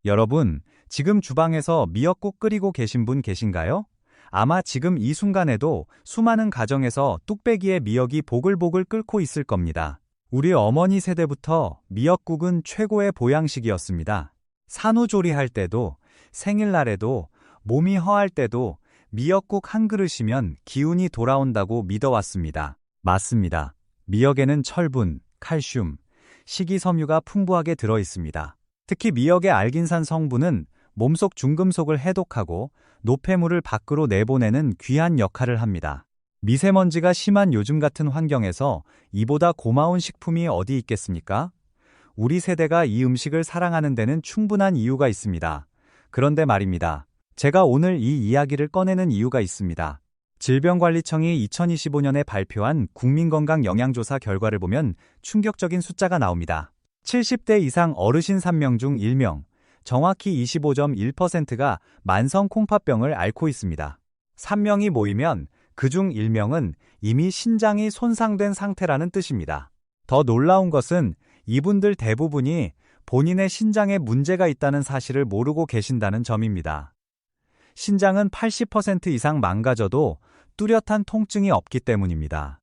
여러분, 지금 주방에서 미역국 끓이고 계신 분 계신가요? 아마 지금 이 순간에도 수많은 가정에서 뚝배기에 미역이 보글보글 끓고 있을 겁니다. 우리 어머니 세대부터 미역국은 최고의 보양식이었습니다. 산후조리할 때도, 생일날에도, 몸이 허할 때도 미역국 한 그릇이면 기운이 돌아온다고 믿어왔습니다. 맞습니다. 미역에는 철분, 칼슘, 식이섬유가 풍부하게 들어있습니다. 특히 미역의 알긴산 성분은 몸속 중금속을 해독하고 노폐물을 밖으로 내보내는 귀한 역할을 합니다. 미세먼지가 심한 요즘 같은 환경에서 이보다 고마운 식품이 어디 있겠습니까? 우리 세대가 이 음식을 사랑하는 데는 충분한 이유가 있습니다. 그런데 말입니다. 제가 오늘 이 이야기를 꺼내는 이유가 있습니다. 질병관리청이 2025년에 발표한 국민건강 영양조사 결과를 보면 충격적인 숫자가 나옵니다. 70대 이상 어르신 3명 중 1명, 정확히 25.1%가 만성 콩팥병을 앓고 있습니다. 3명이 모이면 그중 1명은 이미 신장이 손상된 상태라는 뜻입니다. 더 놀라운 것은 이분들 대부분이 본인의 신장에 문제가 있다는 사실을 모르고 계신다는 점입니다. 신장은 80% 이상 망가져도 뚜렷한 통증이 없기 때문입니다.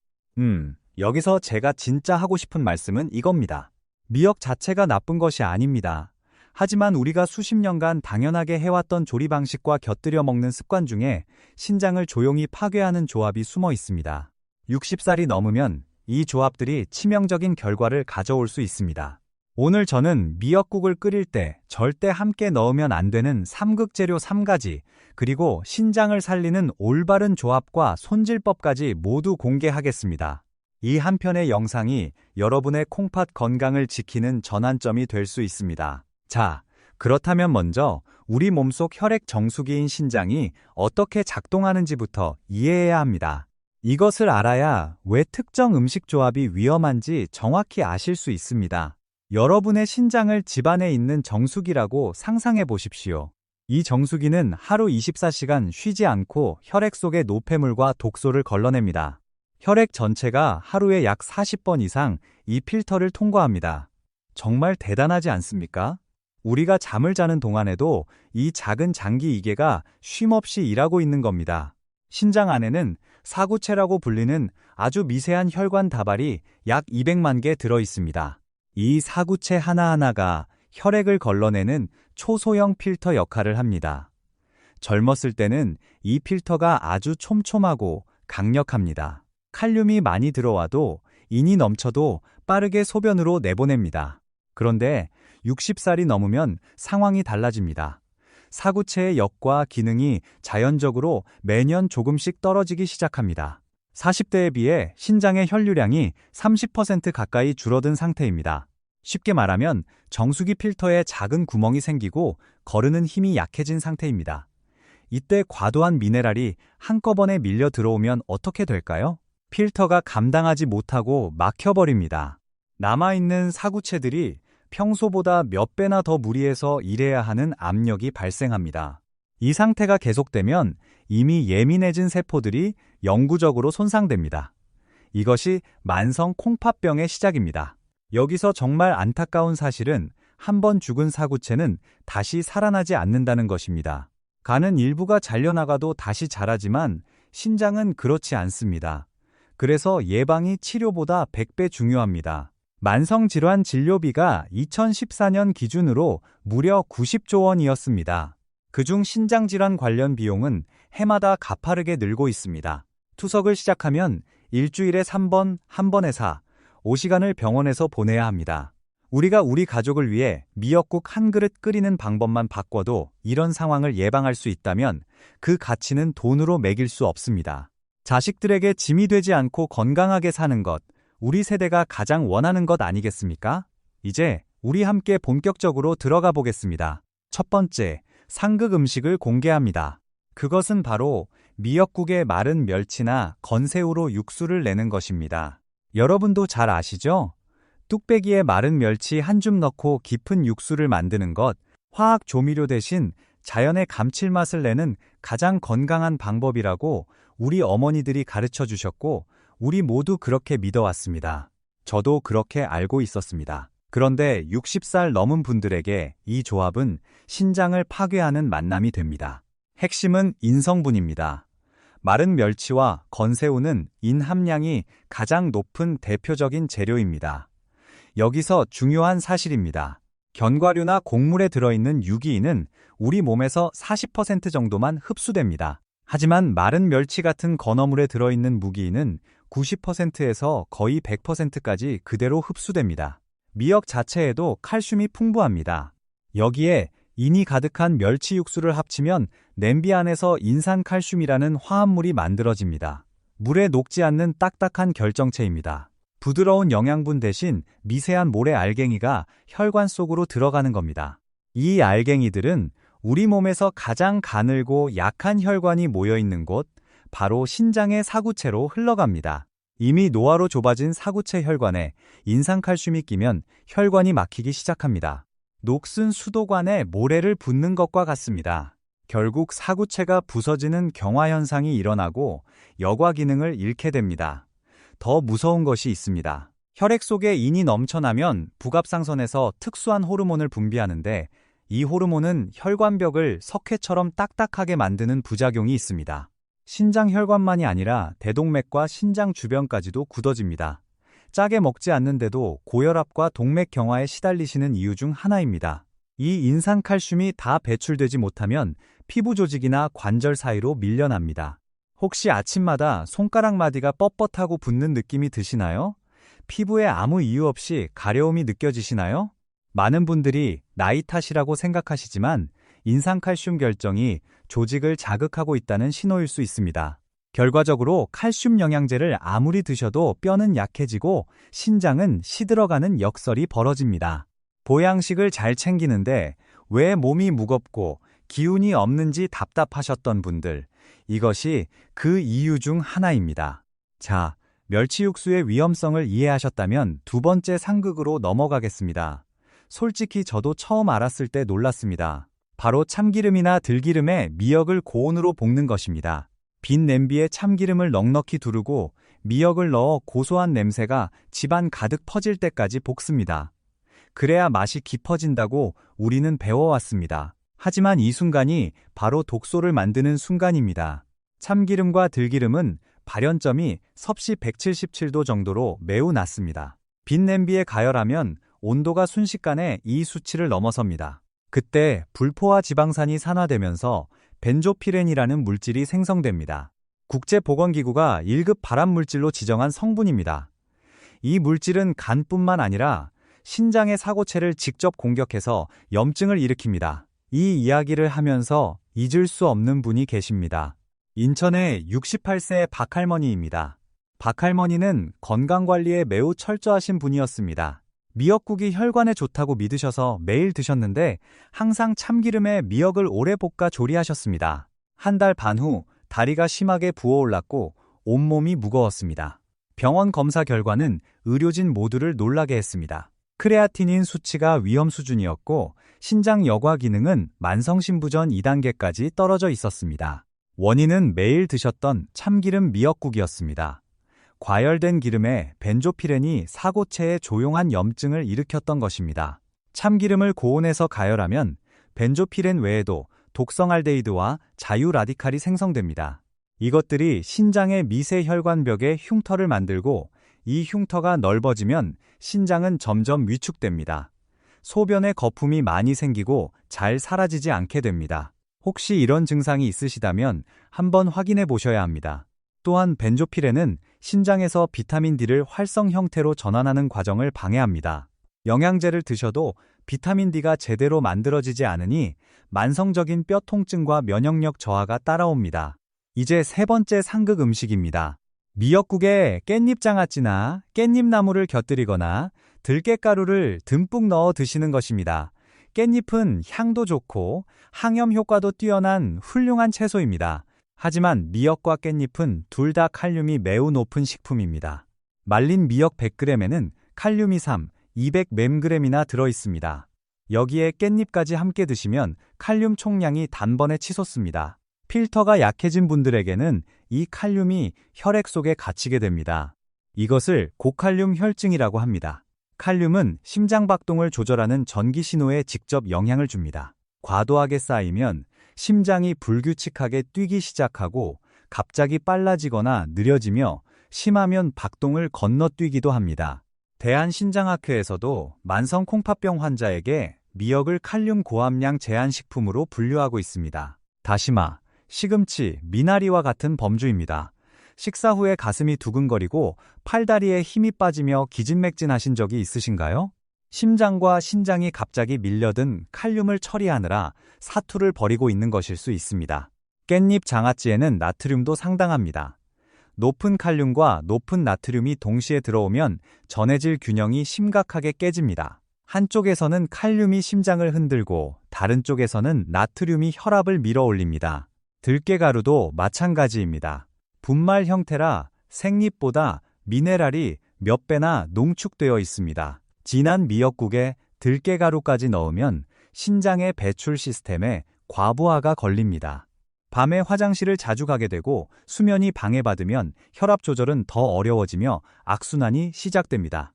여기서 제가 진짜 하고 싶은 말씀은 이겁니다. 미역 자체가 나쁜 것이 아닙니다. 하지만 우리가 수십 년간 당연하게 해왔던 조리 방식과 곁들여 먹는 습관 중에 신장을 조용히 파괴하는 조합이 숨어 있습니다. 60살이 넘으면 이 조합들이 치명적인 결과를 가져올 수 있습니다. 오늘 저는 미역국을 끓일 때 절대 함께 넣으면 안 되는 삼극재료 3가지, 그리고 신장을 살리는 올바른 조합과 손질법까지 모두 공개하겠습니다. 이 한 편의 영상이 여러분의 콩팥 건강을 지키는 전환점이 될 수 있습니다. 자, 그렇다면 먼저 우리 몸속 혈액 정수기인 신장이 어떻게 작동하는지부터 이해해야 합니다. 이것을 알아야 왜 특정 음식 조합이 위험한지 정확히 아실 수 있습니다. 여러분의 신장을 집안에 있는 정수기라고 상상해 보십시오. 이 정수기는 하루 24시간 쉬지 않고 혈액 속의 노폐물과 독소를 걸러냅니다. 혈액 전체가 하루에 약 40번 이상 이 필터를 통과합니다. 정말 대단하지 않습니까? 우리가 잠을 자는 동안에도 이 작은 장기 이개가 쉼없이 일하고 있는 겁니다. 신장 안에는 사구체라고 불리는 아주 미세한 혈관 다발이 약 200만 개 들어 있습니다. 이 사구체 하나하나가 혈액을 걸러내는 초소형 필터 역할을 합니다. 젊었을 때는 이 필터가 아주 촘촘하고 강력합니다. 칼륨이 많이 들어와도 인이 넘쳐도 빠르게 소변으로 내보냅니다. 그런데 60살이 넘으면 상황이 달라집니다. 사구체의 역과 기능이 자연적으로 매년 조금씩 떨어지기 시작합니다. 40대에 비해 신장의 혈류량이 30% 가까이 줄어든 상태입니다. 쉽게 말하면 정수기 필터에 작은 구멍이 생기고 거르는 힘이 약해진 상태입니다. 이때 과도한 미네랄이 한꺼번에 밀려 들어오면 어떻게 될까요? 필터가 감당하지 못하고 막혀버립니다. 남아있는 사구체들이 평소보다 몇 배나 더 무리해서 일해야 하는 압력이 발생합니다. 이 상태가 계속되면 이미 예민해진 세포들이 영구적으로 손상됩니다. 이것이 만성 콩팥병의 시작입니다. 여기서 정말 안타까운 사실은 한 번 죽은 사구체는 다시 살아나지 않는다는 것입니다. 간은 일부가 잘려나가도 다시 자라지만 신장은 그렇지 않습니다. 그래서 예방이 치료보다 100배 중요합니다. 만성질환 진료비가 2014년 기준으로 무려 90조 원이었습니다. 그중 신장질환 관련 비용은 해마다 가파르게 늘고 있습니다. 투석을 시작하면 일주일에 3번, 한 번에 5시간을 병원에서 보내야 합니다. 우리가 우리 가족을 위해 미역국 한 그릇 끓이는 방법만 바꿔도 이런 상황을 예방할 수 있다면 그 가치는 돈으로 매길 수 없습니다. 자식들에게 짐이 되지 않고 건강하게 사는 것, 우리 세대가 가장 원하는 것 아니겠습니까? 이제 우리 함께 본격적으로 들어가 보겠습니다. 첫 번째, 상극 음식을 공개합니다. 그것은 바로 미역국에 마른 멸치나 건새우로 육수를 내는 것입니다. 여러분도 잘 아시죠? 뚝배기에 마른 멸치 한 줌 넣고 깊은 육수를 만드는 것, 화학 조미료 대신 자연의 감칠맛을 내는 가장 건강한 방법이라고 우리 어머니들이 가르쳐 주셨고 우리 모두 그렇게 믿어왔습니다. 저도 그렇게 알고 있었습니다. 그런데 60살 넘은 분들에게 이 조합은 신장을 파괴하는 만남이 됩니다. 핵심은 인성분입니다. 마른 멸치와 건새우는 인 함량이 가장 높은 대표적인 재료입니다. 여기서 중요한 사실입니다. 견과류나 곡물에 들어있는 유기인은 우리 몸에서 40% 정도만 흡수됩니다. 하지만 마른 멸치 같은 건어물에 들어있는 무기인은 90%에서 거의 100%까지 그대로 흡수됩니다. 미역 자체에도 칼슘이 풍부합니다. 여기에 인이 가득한 멸치 육수를 합치면 냄비 안에서 인산칼슘이라는 화합물이 만들어집니다. 물에 녹지 않는 딱딱한 결정체입니다. 부드러운 영양분 대신 미세한 모래 알갱이가 혈관 속으로 들어가는 겁니다. 이 알갱이들은 우리 몸에서 가장 가늘고 약한 혈관이 모여있는 곳, 바로 신장의 사구체로 흘러갑니다. 이미 노화로 좁아진 사구체 혈관에 인산칼슘이 끼면 혈관이 막히기 시작합니다. 녹슨 수도관에 모래를 붓는 것과 같습니다. 결국 사구체가 부서지는 경화현상이 일어나고 여과 기능을 잃게 됩니다. 더 무서운 것이 있습니다. 혈액 속에 인이 넘쳐나면 부갑상선에서 특수한 호르몬을 분비하는데 이 호르몬은 혈관벽을 석회처럼 딱딱하게 만드는 부작용이 있습니다. 신장 혈관만이 아니라 대동맥과 신장 주변까지도 굳어집니다. 짜게 먹지 않는데도 고혈압과 동맥 경화에 시달리시는 이유 중 하나입니다. 이 인산칼슘이 다 배출되지 못하면 피부 조직이나 관절 사이로 밀려납니다. 혹시 아침마다 손가락 마디가 뻣뻣하고 붓는 느낌이 드시나요? 피부에 아무 이유 없이 가려움이 느껴지시나요? 많은 분들이 나이 탓이라고 생각하시지만 인산칼슘 결정이 조직을 자극하고 있다는 신호일 수 있습니다. 결과적으로 칼슘 영양제를 아무리 드셔도 뼈는 약해지고 신장은 시들어가는 역설이 벌어집니다. 보양식을 잘 챙기는데 왜 몸이 무겁고 기운이 없는지 답답하셨던 분들, 이것이 그 이유 중 하나입니다. 자, 멸치 육수의 위험성을 이해하셨다면 두 번째 상극으로 넘어가겠습니다. 솔직히 저도 처음 알았을 때 놀랐습니다. 바로 참기름이나 들기름에 미역을 고온으로 볶는 것입니다. 빈 냄비에 참기름을 넉넉히 두르고 미역을 넣어 고소한 냄새가 집안 가득 퍼질 때까지 볶습니다. 그래야 맛이 깊어진다고 우리는 배워왔습니다. 하지만 이 순간이 바로 독소를 만드는 순간입니다. 참기름과 들기름은 발연점이 섭씨 177도 정도로 매우 낮습니다. 빈 냄비에 가열하면 온도가 순식간에 이 수치를 넘어섭니다. 그때 불포화 지방산이 산화되면서 벤조피렌이라는 물질이 생성됩니다. 국제보건기구가 1급 발암물질로 지정한 성분입니다. 이 물질은 간뿐만 아니라 신장의 사고체를 직접 공격해서 염증을 일으킵니다. 이 이야기를 하면서 잊을 수 없는 분이 계십니다. 인천의 68세 박할머니입니다. 박할머니는 건강관리에 매우 철저하신 분이었습니다. 미역국이 혈관에 좋다고 믿으셔서 매일 드셨는데 항상 참기름에 미역을 오래 볶아 조리하셨습니다. 한 달 반 후 다리가 심하게 부어올랐고 온몸이 무거웠습니다. 병원 검사 결과는 의료진 모두를 놀라게 했습니다. 크레아티닌 수치가 위험 수준이었고 신장 여과 기능은 만성신부전 2단계까지 떨어져 있었습니다. 원인은 매일 드셨던 참기름 미역국이었습니다. 과열된 기름에 벤조피렌이 사고체에 조용한 염증을 일으켰던 것입니다. 참기름을 고온에서 가열하면 벤조피렌 외에도 독성알데히드와 자유라디칼이 생성됩니다. 이것들이 신장의 미세 혈관벽에 흉터를 만들고 이 흉터가 넓어지면 신장은 점점 위축됩니다. 소변에 거품이 많이 생기고 잘 사라지지 않게 됩니다. 혹시 이런 증상이 있으시다면 한번 확인해 보셔야 합니다. 또한 벤조피렌은 신장에서 비타민 D를 활성 형태로 전환하는 과정을 방해합니다. 영양제를 드셔도 비타민 D가 제대로 만들어지지 않으니 만성적인 뼈 통증과 면역력 저하가 따라옵니다. 이제 세 번째 상극 음식입니다. 미역국에 깻잎장아찌나 깻잎나물을 곁들이거나 들깨가루를 듬뿍 넣어 드시는 것입니다. 깻잎은 향도 좋고 항염 효과도 뛰어난 훌륭한 채소입니다. 하지만 미역과 깻잎은 둘 다 칼륨이 매우 높은 식품입니다. 말린 미역 100g에는 칼륨이 200mg이나 들어있습니다. 여기에 깻잎까지 함께 드시면 칼륨 총량이 단번에 치솟습니다. 필터가 약해진 분들에게는 이 칼륨이 혈액 속에 갇히게 됩니다. 이것을 고칼륨 혈증이라고 합니다. 칼륨은 심장박동을 조절하는 전기 신호에 직접 영향을 줍니다. 과도하게 쌓이면 심장이 불규칙하게 뛰기 시작하고 갑자기 빨라지거나 느려지며 심하면 박동을 건너뛰기도 합니다. 대한신장학회에서도 만성 콩팥병 환자에게 미역을 칼륨 고함량 제한식품으로 분류하고 있습니다. 다시마, 시금치, 미나리와 같은 범주입니다. 식사 후에 가슴이 두근거리고 팔다리에 힘이 빠지며 기진맥진하신 적이 있으신가요? 심장과 신장이 갑자기 밀려든 칼륨을 처리하느라 사투를 벌이고 있는 것일 수 있습니다. 깻잎 장아찌에는 나트륨도 상당합니다. 높은 칼륨과 높은 나트륨이 동시에 들어오면 전해질 균형이 심각하게 깨집니다. 한쪽에서는 칼륨이 심장을 흔들고 다른 쪽에서는 나트륨이 혈압을 밀어올립니다. 들깨가루도 마찬가지입니다. 분말 형태라 생잎보다 미네랄이 몇 배나 농축되어 있습니다. 진한 미역국에 들깨가루까지 넣으면 신장의 배출 시스템에 과부하가 걸립니다. 밤에 화장실을 자주 가게 되고 수면이 방해받으면 혈압 조절은 더 어려워지며 악순환이 시작됩니다.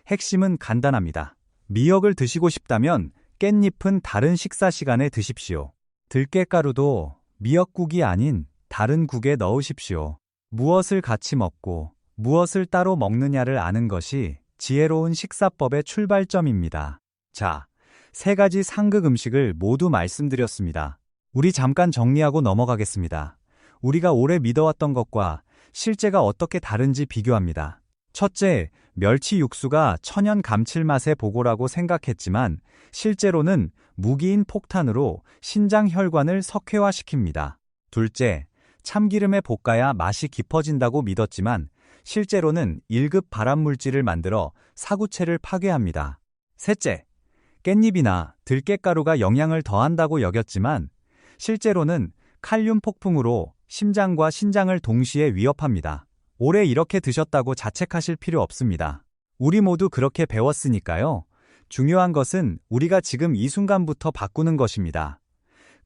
핵심은 간단합니다. 미역을 드시고 싶다면 깻잎은 다른 식사 시간에 드십시오. 들깨가루도 미역국이 아닌 다른 국에 넣으십시오. 무엇을 같이 먹고 무엇을 따로 먹느냐를 아는 것이 지혜로운 식사법의 출발점입니다. 자, 3가지 상극 음식을 모두 말씀드렸습니다. 우리 잠깐 정리하고 넘어가겠습니다. 우리가 오래 믿어왔던 것과 실제가 어떻게 다른지 비교합니다. 첫째, 멸치 육수가 천연 감칠맛의 보고라고 생각했지만 실제로는 무기인 폭탄으로 신장 혈관을 석회화시킵니다. 둘째, 참기름에 볶아야 맛이 깊어진다고 믿었지만 실제로는 1급 발암물질을 만들어 사구체를 파괴합니다. 셋째, 깻잎이나 들깨가루가 영양을 더한다고 여겼지만 실제로는 칼륨 폭풍으로 심장과 신장을 동시에 위협합니다. 오래 이렇게 드셨다고 자책하실 필요 없습니다. 우리 모두 그렇게 배웠으니까요. 중요한 것은 우리가 지금 이 순간부터 바꾸는 것입니다.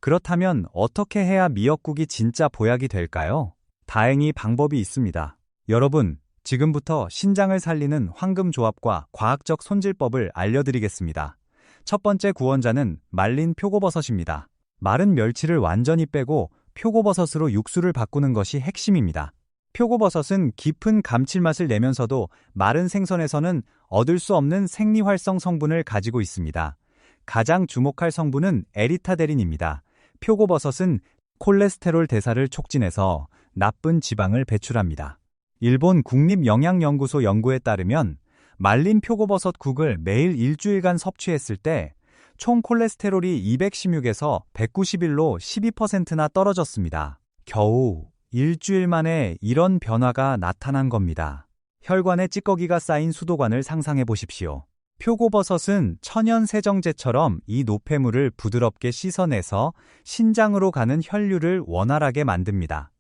그렇다면 어떻게 해야 미역국이 진짜 보약이 될까요? 다행히 방법이 있습니다. 여러분, 지금부터 신장을 살리는 황금조합과 과학적 손질법을 알려드리겠습니다. 첫 번째 구원자는 말린 표고버섯입니다. 마른 멸치를 완전히 빼고 표고버섯으로 육수를 바꾸는 것이 핵심입니다. 표고버섯은 깊은 감칠맛을 내면서도 마른 생선에서는 얻을 수 없는 생리활성 성분을 가지고 있습니다. 가장 주목할 성분은 에리타데린입니다. 표고버섯은 콜레스테롤 대사를 촉진해서 나쁜 지방을 배출합니다. 일본 국립영양연구소 연구에 따르면 말린 표고버섯 국을 매일 일주일간 섭취했을 때 총 콜레스테롤이 216에서 191로 12%나 떨어졌습니다. 겨우 일주일 만에 이런 변화가 나타난 겁니다. 혈관에 찌꺼기가 쌓인 수도관을 상상해 보십시오. 표고버섯은 천연 세정제처럼 이 노폐물을 부드럽게 씻어내서 신장으로 가는 혈류를 원활하게 만듭니다.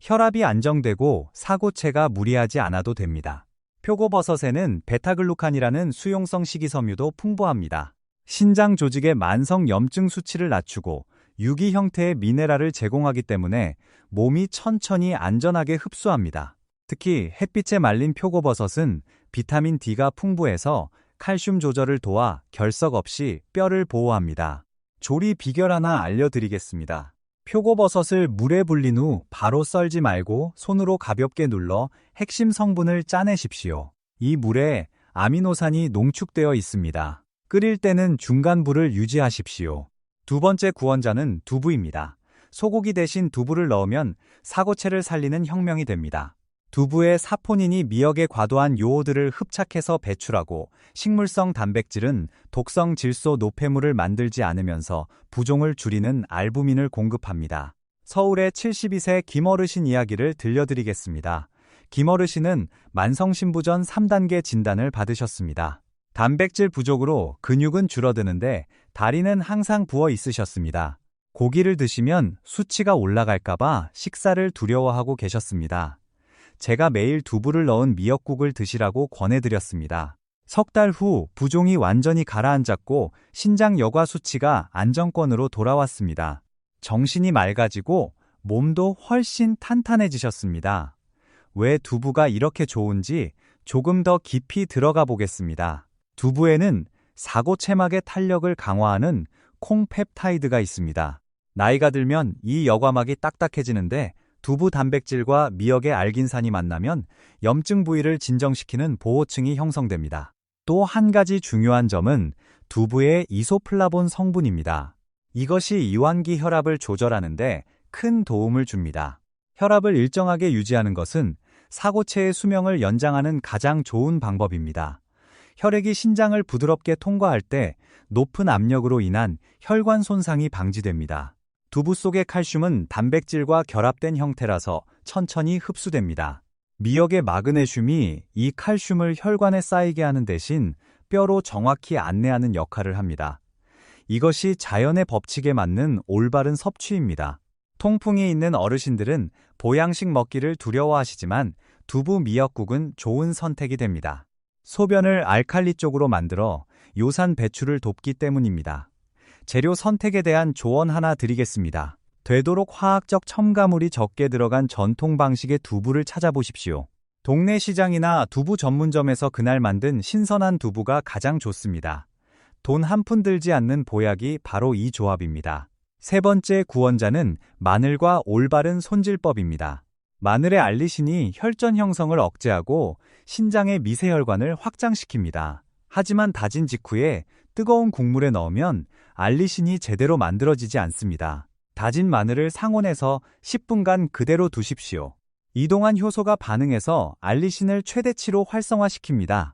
혈압이 안정되고 사고체가 무리하지 않아도 됩니다. 표고버섯에는 베타글루칸이라는 수용성 식이섬유도 풍부합니다. 신장 조직의 만성 염증 수치를 낮추고 유기 형태의 미네랄을 제공하기 때문에 몸이 천천히 안전하게 흡수합니다. 특히 햇빛에 말린 표고버섯은 비타민 D가 풍부해서 칼슘 조절을 도와 결석 없이 뼈를 보호합니다. 조리 비결 하나 알려드리겠습니다. 표고버섯을 물에 불린 후 바로 썰지 말고 손으로 가볍게 눌러 핵심 성분을 짜내십시오. 이 물에 아미노산이 농축되어 있습니다. 끓일 때는 중간 불을 유지하십시오. 두 번째 구원자는 두부입니다. 소고기 대신 두부를 넣으면 사고체를 살리는 혁명이 됩니다. 두부의 사포닌이 미역의 과도한 요오드를 흡착해서 배출하고 식물성 단백질은 독성 질소 노폐물을 만들지 않으면서 부종을 줄이는 알부민을 공급합니다. 서울의 72세 김어르신 이야기를 들려드리겠습니다. 김어르신은 만성신부전 3단계 진단을 받으셨습니다. 단백질 부족으로 근육은 줄어드는데 다리는 항상 부어 있으셨습니다. 고기를 드시면 수치가 올라갈까봐 식사를 두려워하고 계셨습니다. 제가 매일 두부를 넣은 미역국을 드시라고 권해드렸습니다. 석 달 후 부종이 완전히 가라앉았고 신장 여과 수치가 안정권으로 돌아왔습니다. 정신이 맑아지고 몸도 훨씬 탄탄해지셨습니다. 왜 두부가 이렇게 좋은지 조금 더 깊이 들어가 보겠습니다. 두부에는 사고체막의 탄력을 강화하는 콩펩타이드가 있습니다. 나이가 들면 이 여과막이 딱딱해지는데 두부 단백질과 미역의 알긴산이 만나면 염증 부위를 진정시키는 보호층이 형성됩니다. 또 한 가지 중요한 점은 두부의 이소플라본 성분입니다. 이것이 이완기 혈압을 조절하는데 큰 도움을 줍니다. 혈압을 일정하게 유지하는 것은 사고체의 수명을 연장하는 가장 좋은 방법입니다. 혈액이 신장을 부드럽게 통과할 때 높은 압력으로 인한 혈관 손상이 방지됩니다. 두부 속의 칼슘은 단백질과 결합된 형태라서 천천히 흡수됩니다. 미역의 마그네슘이 이 칼슘을 혈관에 쌓이게 하는 대신 뼈로 정확히 안내하는 역할을 합니다. 이것이 자연의 법칙에 맞는 올바른 섭취입니다. 통풍이 있는 어르신들은 보양식 먹기를 두려워하시지만 두부 미역국은 좋은 선택이 됩니다. 소변을 알칼리 쪽으로 만들어 요산 배출을 돕기 때문입니다. 재료 선택에 대한 조언 하나 드리겠습니다. 되도록 화학적 첨가물이 적게 들어간 전통 방식의 두부를 찾아보십시오. 동네 시장이나 두부 전문점에서 그날 만든 신선한 두부가 가장 좋습니다. 돈 한 푼 들지 않는 보약이 바로 이 조합입니다. 세 번째 구원자는 마늘과 올바른 손질법입니다. 마늘의 알리신이 혈전 형성을 억제하고 신장의 미세혈관을 확장시킵니다. 하지만 다진 직후에 뜨거운 국물에 넣으면 알리신이 제대로 만들어지지 않습니다. 다진 마늘을 상온에서 10분간 그대로 두십시오. 이동한 효소가 반응해서 알리신을 최대치로 활성화시킵니다.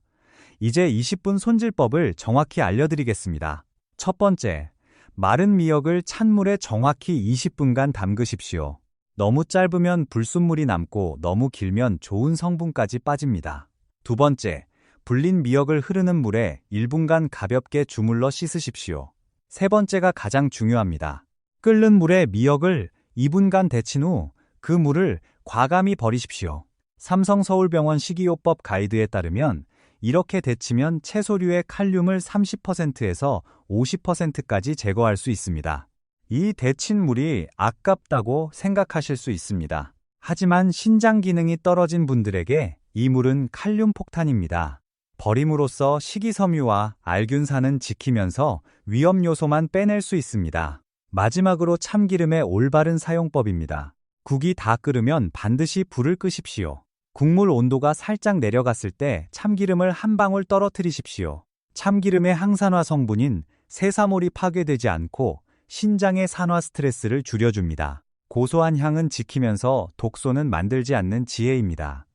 이제 20분 손질법을 정확히 알려드리겠습니다. 첫 번째, 마른 미역을 찬물에 정확히 20분간 담그십시오. 너무 짧으면 불순물이 남고 너무 길면 좋은 성분까지 빠집니다. 두 번째, 불린 미역을 흐르는 물에 1분간 가볍게 주물러 씻으십시오. 세 번째가 가장 중요합니다. 끓는 물에 미역을 2분간 데친 후 그 물을 과감히 버리십시오. 삼성서울병원 식이요법 가이드에 따르면 이렇게 데치면 채소류의 칼륨을 30%에서 50%까지 제거할 수 있습니다. 이 데친 물이 아깝다고 생각하실 수 있습니다. 하지만 신장 기능이 떨어진 분들에게 이 물은 칼륨 폭탄입니다. 버림으로써 식이섬유와 알균산은 지키면서 위험 요소만 빼낼 수 있습니다. 마지막으로 참기름의 올바른 사용법입니다. 국이 다 끓으면 반드시 불을 끄십시오. 국물 온도가 살짝 내려갔을 때 참기름을 한 방울 떨어뜨리십시오. 참기름의 항산화 성분인 세사몰이 파괴되지 않고 신장의 산화 스트레스를 줄여줍니다. 고소한 향은 지키면서 독소는 만들지 않는 지혜입니다.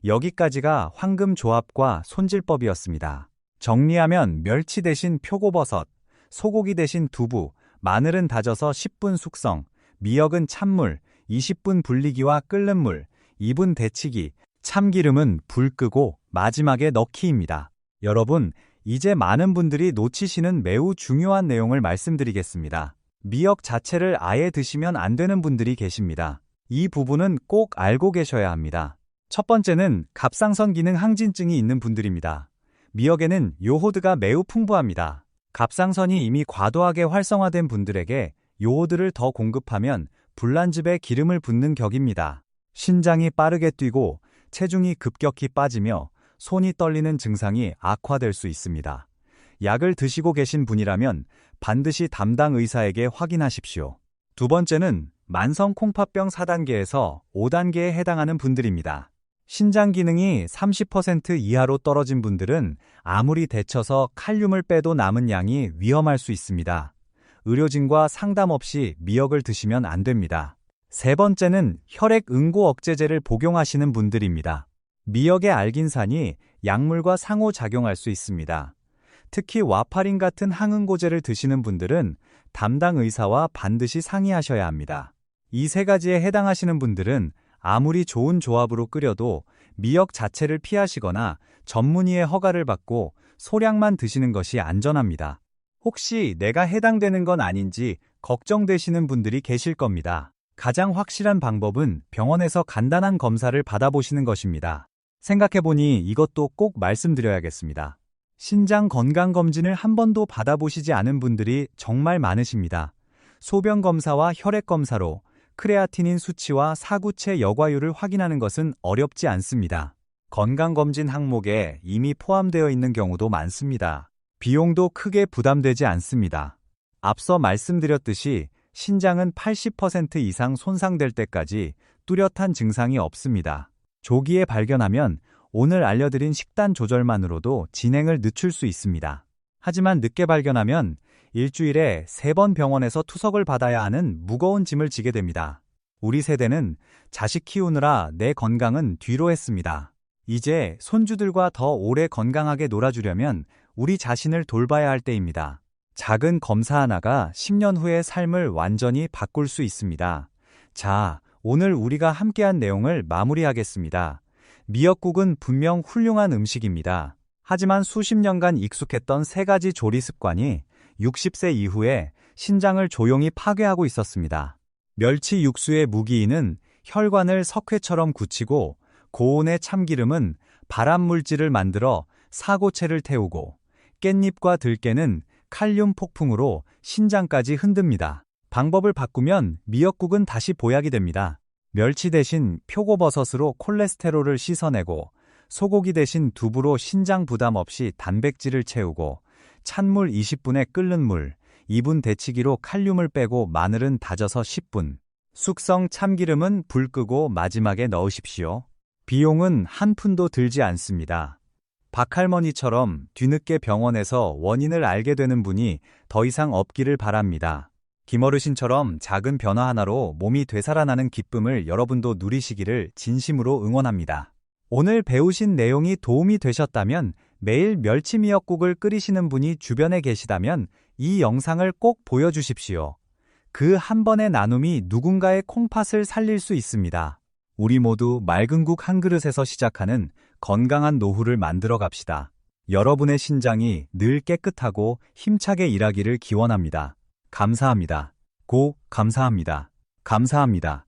여기까지가 황금 조합과 손질법이었습니다. 정리하면 멸치 대신 표고버섯, 소고기 대신 두부, 마늘은 다져서 10분 숙성, 미역은 찬물, 20분 불리기와 끓는 물, 2분 데치기, 참기름은 불 끄고 마지막에 넣기입니다. 여러분, 이제 많은 분들이 놓치시는 매우 중요한 내용을 말씀드리겠습니다. 미역 자체를 아예 드시면 안 되는 분들이 계십니다. 이 부분은 꼭 알고 계셔야 합니다. 첫 번째는 갑상선 기능 항진증이 있는 분들입니다. 미역에는 요오드가 매우 풍부합니다. 갑상선이 이미 과도하게 활성화된 분들에게 요오드를 더 공급하면 불난집에 기름을 붓는 격입니다. 신장이 빠르게 뛰고 체중이 급격히 빠지며 손이 떨리는 증상이 악화될 수 있습니다. 약을 드시고 계신 분이라면 반드시 담당 의사에게 확인하십시오. 두 번째는 만성 콩팥병 4단계에서 5단계에 해당하는 분들입니다. 신장 기능이 30% 이하로 떨어진 분들은 아무리 데쳐서 칼륨을 빼도 남은 양이 위험할 수 있습니다. 의료진과 상담 없이 미역을 드시면 안 됩니다. 세 번째는 혈액 응고 억제제를 복용하시는 분들입니다. 미역의 알긴산이 약물과 상호작용할 수 있습니다. 특히 와파린 같은 항응고제를 드시는 분들은 담당 의사와 반드시 상의하셔야 합니다. 이 세 가지에 해당하시는 분들은 아무리 좋은 조합으로 끓여도 미역 자체를 피하시거나 전문의의 허가를 받고 소량만 드시는 것이 안전합니다. 혹시 내가 해당되는 건 아닌지 걱정되시는 분들이 계실 겁니다. 가장 확실한 방법은 병원에서 간단한 검사를 받아보시는 것입니다. 생각해보니 이것도 꼭 말씀드려야겠습니다. 신장 건강검진을 한 번도 받아보시지 않은 분들이 정말 많으십니다. 소변검사와 혈액검사로 크레아티닌 수치와 사구체 여과율을 확인하는 것은 어렵지 않습니다. 건강검진 항목에 이미 포함되어 있는 경우도 많습니다. 비용도 크게 부담되지 않습니다. 앞서 말씀드렸듯이 신장은 80% 이상 손상될 때까지 뚜렷한 증상이 없습니다. 조기에 발견하면 오늘 알려드린 식단 조절만으로도 진행을 늦출 수 있습니다. 하지만 늦게 발견하면 일주일에 3번 병원에서 투석을 받아야 하는 무거운 짐을 지게 됩니다. 우리 세대는 자식 키우느라 내 건강은 뒤로 했습니다. 이제 손주들과 더 오래 건강하게 놀아주려면 우리 자신을 돌봐야 할 때입니다. 작은 검사 하나가 10년 후의 삶을 완전히 바꿀 수 있습니다. 자, 오늘 우리가 함께한 내용을 마무리하겠습니다. 미역국은 분명 훌륭한 음식입니다. 하지만 수십 년간 익숙했던 3가지 조리 습관이 60세 이후에 신장을 조용히 파괴하고 있었습니다. 멸치 육수의 무기인은 혈관을 석회처럼 굳히고 고온의 참기름은 발암물질을 만들어 사고체를 태우고 깻잎과 들깨는 칼륨 폭풍으로 신장까지 흔듭니다. 방법을 바꾸면 미역국은 다시 보약이 됩니다. 멸치 대신 표고버섯으로 콜레스테롤을 씻어내고 소고기 대신 두부로 신장 부담 없이 단백질을 채우고 찬물 20분에 끓는 물, 2분 데치기로 칼륨을 빼고 마늘은 다져서 10분. 숙성 참기름은 불 끄고 마지막에 넣으십시오. 비용은 한 푼도 들지 않습니다. 박할머니처럼 뒤늦게 병원에서 원인을 알게 되는 분이 더 이상 없기를 바랍니다. 김어르신처럼 작은 변화 하나로 몸이 되살아나는 기쁨을 여러분도 누리시기를 진심으로 응원합니다. 오늘 배우신 내용이 도움이 되셨다면 매일 멸치 미역국을 끓이시는 분이 주변에 계시다면 이 영상을 꼭 보여주십시오. 그 한 번의 나눔이 누군가의 콩팥을 살릴 수 있습니다. 우리 모두 맑은 국 한 그릇에서 시작하는 건강한 노후를 만들어 갑시다. 여러분의 신장이 늘 깨끗하고 힘차게 일하기를 기원합니다. 감사합니다. 감사합니다. 감사합니다.